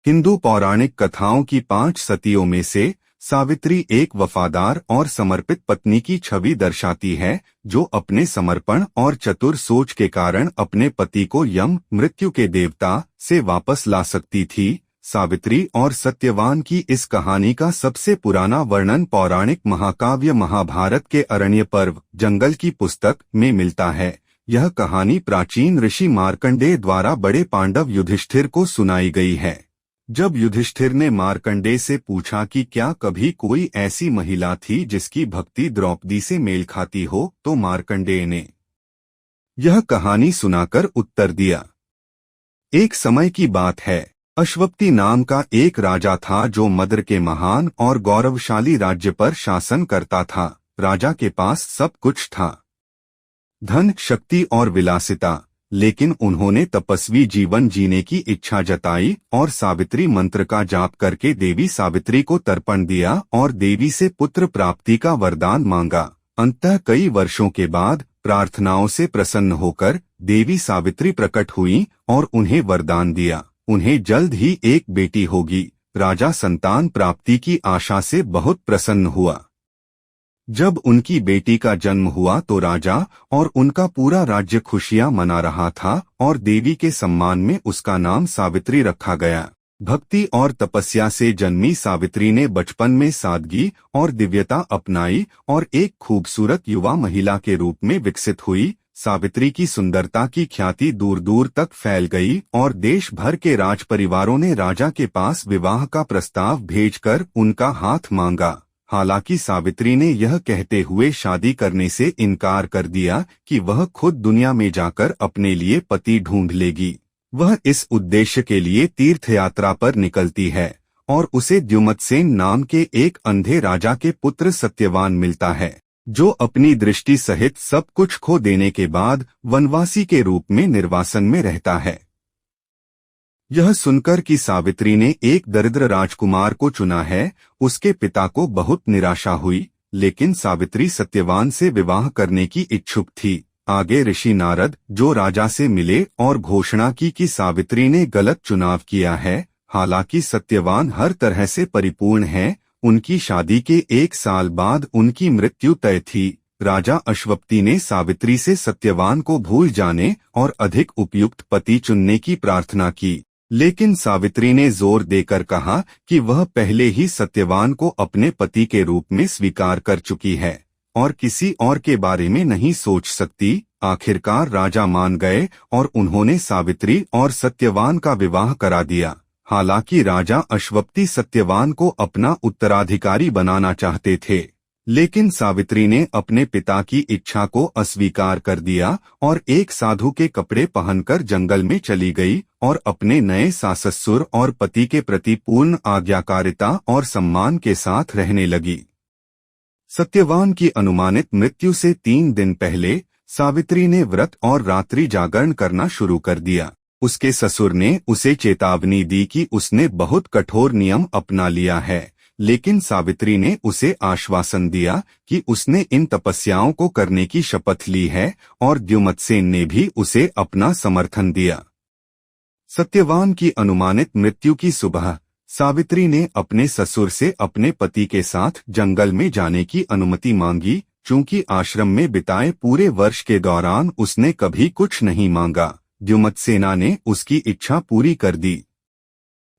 हिंदू पौराणिक कथाओं की 5 सतियों में से सावित्री एक वफादार और समर्पित पत्नी की छवि दर्शाती है, जो अपने समर्पण और चतुर सोच के कारण अपने पति को यम, मृत्यु के देवता, से वापस ला सकती थी। सावित्री और सत्यवान की इस कहानी का सबसे पुराना वर्णन पौराणिक महाकाव्य महाभारत के अरण्य पर्व, जंगल की पुस्तक में मिलता है। यह कहानी प्राचीन ऋषि मार्कंडेय द्वारा बड़े पांडव युधिष्ठिर को सुनाई गई है। जब युधिष्ठिर ने मार्कंडेय से पूछा कि क्या कभी कोई ऐसी महिला थी जिसकी भक्ति द्रौपदी से मेल खाती हो, तो मार्कंडेय ने यह कहानी सुनाकर उत्तर दिया। एक समय की बात है, अश्वपति नाम का एक राजा था जो मद्र के महान और गौरवशाली राज्य पर शासन करता था। राजा के पास सब कुछ था, धन, शक्ति और विलासिता, लेकिन उन्होंने तपस्वी जीवन जीने की इच्छा जताई और सावित्री मंत्र का जाप करके देवी सावित्री को तर्पण दिया और देवी से पुत्र प्राप्ति का वरदान मांगा। अंततः कई वर्षों के बाद प्रार्थनाओं से प्रसन्न होकर देवी सावित्री प्रकट हुई और उन्हें वरदान दिया, उन्हें जल्द ही एक बेटी होगी। राजा संतान प्राप्ति की आशा से बहुत प्रसन्न हुआ। जब उनकी बेटी का जन्म हुआ तो राजा और उनका पूरा राज्य खुशियां मना रहा था और देवी के सम्मान में उसका नाम सावित्री रखा गया। भक्ति और तपस्या से जन्मी सावित्री ने बचपन में सादगी और दिव्यता अपनाई और एक खूबसूरत युवा महिला के रूप में विकसित हुई। सावित्री की सुंदरता की ख्याति दूर दूर तक फैल गई और देश भर के राज परिवारों ने राजा के पास विवाह का प्रस्ताव भेजकर उनका हाथ मांगा। हालांकि सावित्री ने यह कहते हुए शादी करने से इनकार कर दिया कि वह खुद दुनिया में जाकर अपने लिए पति ढूंढ लेगी। वह इस उद्देश्य के लिए तीर्थ यात्रा पर निकलती है और उसे द्युमत्सेन नाम के एक अंधे राजा के पुत्र सत्यवान मिलता है, जो अपनी दृष्टि सहित सब कुछ खो देने के बाद वनवासी के रूप में निर्वासन में रहता है। यह सुनकर कि सावित्री ने एक दरिद्र राजकुमार को चुना है, उसके पिता को बहुत निराशा हुई, लेकिन सावित्री सत्यवान से विवाह करने की इच्छुक थी। आगे ऋषि नारद जो राजा से मिले और घोषणा की कि सावित्री ने गलत चुनाव किया है, हालांकि सत्यवान हर तरह से परिपूर्ण है। उनकी शादी के 1 साल बाद उनकी मृत्यु तय थी। राजा अश्वपति ने सावित्री से सत्यवान को भूल जाने और अधिक उपयुक्त पति चुनने की प्रार्थना की, लेकिन सावित्री ने जोर देकर कहा कि वह पहले ही सत्यवान को अपने पति के रूप में स्वीकार कर चुकी है और किसी और के बारे में नहीं सोच सकती। आखिरकार राजा मान गए और उन्होंने सावित्री और सत्यवान का विवाह करा दिया। हालांकि राजा अश्वपति सत्यवान को अपना उत्तराधिकारी बनाना चाहते थे, लेकिन सावित्री ने अपने पिता की इच्छा को अस्वीकार कर दिया और एक साधु के कपड़े पहनकर जंगल में चली गई और अपने नए सास-ससुर और पति के प्रति पूर्ण आज्ञाकारिता और सम्मान के साथ रहने लगी। सत्यवान की अनुमानित मृत्यु से 3 दिन पहले सावित्री ने व्रत और रात्रि जागरण करना शुरू कर दिया। उसके ससुर ने उसे चेतावनी दी कि उसने बहुत कठोर नियम अपना लिया है, लेकिन सावित्री ने उसे आश्वासन दिया कि उसने इन तपस्याओं को करने की शपथ ली है और द्युमत्सेन ने भी उसे अपना समर्थन दिया। सत्यवान की अनुमानित मृत्यु की सुबह सावित्री ने अपने ससुर से अपने पति के साथ जंगल में जाने की अनुमति मांगी। चूंकि आश्रम में बिताए पूरे वर्ष के दौरान उसने कभी कुछ नहीं मांगा, द्युमत्सेना ने उसकी इच्छा पूरी कर दी।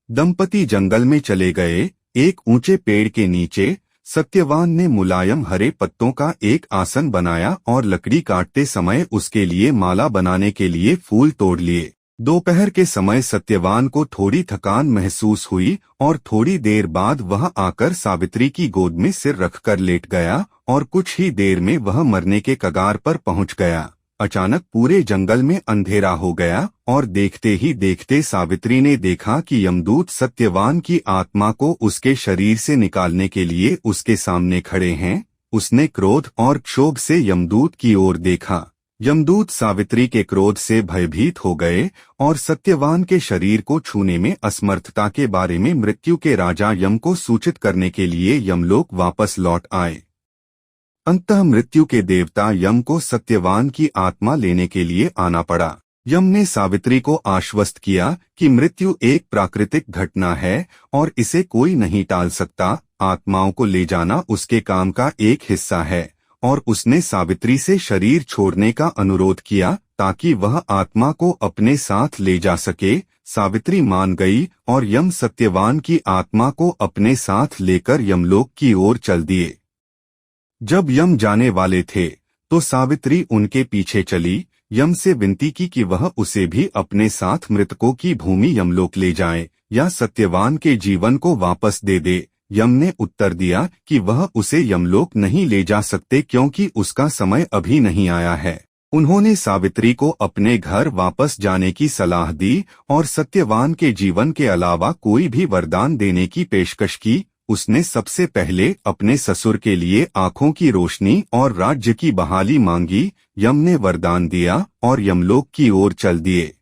दंपति जंगल में चले गए। एक ऊंचे पेड़ के नीचे सत्यवान ने मुलायम हरे पत्तों का एक आसन बनाया और लकड़ी काटते समय उसके लिए माला बनाने के लिए फूल तोड़ लिए। दोपहर के समय सत्यवान को थोड़ी थकान महसूस हुई और थोड़ी देर बाद वह आकर सावित्री की गोद में सिर रखकर लेट गया और कुछ ही देर में वह मरने के कगार पर पहुंच गया। अचानक पूरे जंगल में अंधेरा हो गया और देखते ही देखते सावित्री ने देखा कि यमदूत सत्यवान की आत्मा को उसके शरीर से निकालने के लिए उसके सामने खड़े हैं। उसने क्रोध और क्षोभ से यमदूत की ओर देखा। यमदूत सावित्री के क्रोध से भयभीत हो गए और सत्यवान के शरीर को छूने में असमर्थता के बारे में मृत्यु के राजा यम को सूचित करने के लिए यमलोक वापस लौट आए। अंततः मृत्यु के देवता यम को सत्यवान की आत्मा लेने के लिए आना पड़ा। यम ने सावित्री को आश्वस्त किया कि मृत्यु एक प्राकृतिक घटना है और इसे कोई नहीं टाल सकता। आत्माओं को ले जाना उसके काम का एक हिस्सा है और उसने सावित्री से शरीर छोड़ने का अनुरोध किया ताकि वह आत्मा को अपने साथ ले जा सके। सावित्री मान गई और यम सत्यवान की आत्मा को अपने साथ लेकर यमलोक की ओर चल दिए। जब यम जाने वाले थे तो सावित्री उनके पीछे चली, यम से विनती की कि वह उसे भी अपने साथ मृतकों की भूमि यमलोक ले जाए या सत्यवान के जीवन को वापस दे दे। यम ने उत्तर दिया कि वह उसे यमलोक नहीं ले जा सकते क्योंकि उसका समय अभी नहीं आया है। उन्होंने सावित्री को अपने घर वापस जाने की सलाह दी और सत्यवान के जीवन के अलावा कोई भी वरदान देने की पेशकश की। उसने सबसे पहले अपने ससुर के लिए आंखों की रोशनी और राज्य की बहाली मांगी। यम ने वरदान दिया और यमलोक की ओर चल दिए।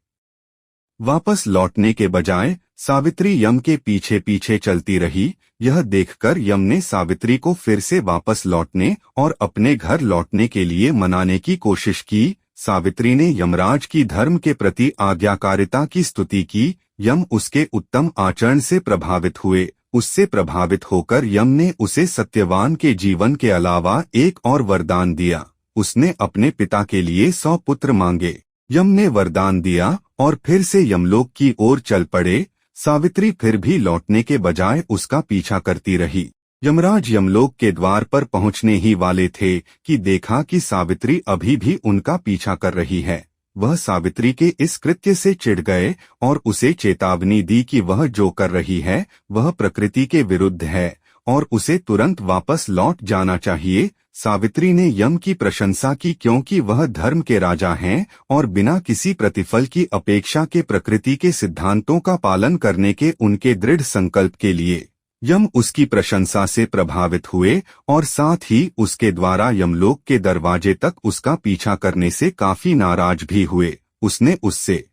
वापस लौटने के बजाय सावित्री यम के पीछे पीछे चलती रही। यह देखकर यम ने सावित्री को फिर से वापस लौटने और अपने घर लौटने के लिए मनाने की कोशिश की। सावित्री ने यमराज की धर्म के प्रति आज्ञाकारिता की स्तुति की। यम उसके उत्तम आचरण से प्रभावित हुए। उससे प्रभावित होकर यम ने उसे सत्यवान के जीवन के अलावा एक और वरदान दिया। उसने अपने पिता के लिए 100 पुत्र मांगे। यम ने वरदान दिया और फिर से यमलोक की ओर चल पड़े। सावित्री फिर भी लौटने के बजाय उसका पीछा करती रही। यमराज यमलोक के द्वार पर पहुंचने ही वाले थे कि देखा कि सावित्री अभी भी उनका पीछा कर रही है। वह सावित्री के इस कृत्य से चिढ़ गए और उसे चेतावनी दी कि वह जो कर रही है वह प्रकृति के विरुद्ध है और उसे तुरंत वापस लौट जाना चाहिए। सावित्री ने यम की प्रशंसा की क्योंकि वह धर्म के राजा हैं और बिना किसी प्रतिफल की अपेक्षा के प्रकृति के सिद्धांतों का पालन करने के उनके दृढ़ संकल्प के लिए यम उसकी प्रशंसा से प्रभावित हुए और साथ ही उसके द्वारा यमलोक के दरवाजे तक उसका पीछा करने से काफी नाराज भी हुए। उसने उससे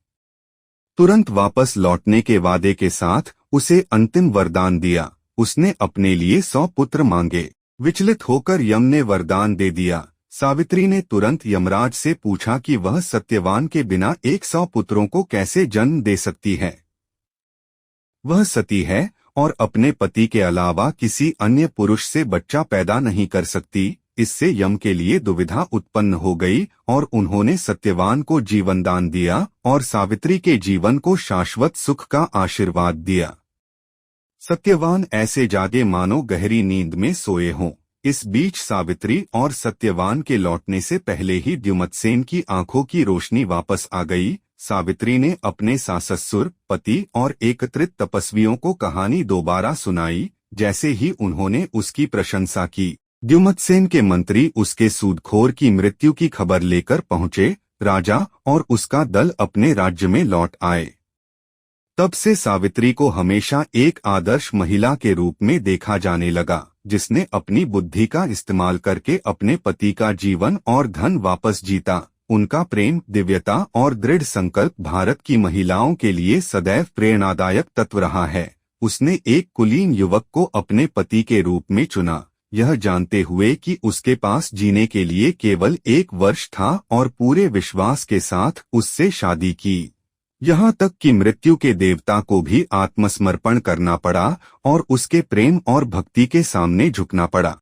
तुरंत वापस लौटने के वादे के साथ उसे अंतिम वरदान दिया। उसने अपने लिए 100 पुत्र मांगे। विचलित होकर यम ने वरदान दे दिया। सावित्री ने तुरंत यमराज से पूछा कि वह सत्यवान के बिना 100 पुत्रों को कैसे जन्म दे सकती है। वह सती है और अपने पति के अलावा किसी अन्य पुरुष से बच्चा पैदा नहीं कर सकती। इससे यम के लिए दुविधा उत्पन्न हो गई और उन्होंने सत्यवान को जीवन दान दिया और सावित्री के जीवन को शाश्वत सुख का आशीर्वाद दिया। सत्यवान ऐसे जागे मानो गहरी नींद में सोए हों। इस बीच सावित्री और सत्यवान के लौटने से पहले ही द्युमत्सेन की आंखों की रोशनी वापस आ गई। सावित्री ने अपने ससुर, पति और एकत्रित तपस्वियों को कहानी दोबारा सुनाई। जैसे ही उन्होंने उसकी प्रशंसा की, द्युमत्सेन के मंत्री उसके सूदखोर की मृत्यु की खबर लेकर पहुंचे। राजा और उसका दल अपने राज्य में लौट आए। तब से सावित्री को हमेशा एक आदर्श महिला के रूप में देखा जाने लगा, जिसने अपनी बुद्धि का इस्तेमाल करके अपने पति का जीवन और धन वापस जीता। उनका प्रेम, दिव्यता और दृढ़ संकल्प भारत की महिलाओं के लिए सदैव प्रेरणादायक तत्व रहा है। उसने एक कुलीन युवक को अपने पति के रूप में चुना, यह जानते हुए कि उसके पास जीने के लिए केवल 1 वर्ष था और पूरे विश्वास के साथ उससे शादी की। यहाँ तक कि मृत्यु के देवता को भी आत्मसमर्पण करना पड़ा और उसके प्रेम और भक्ति के सामने झुकना पड़ा।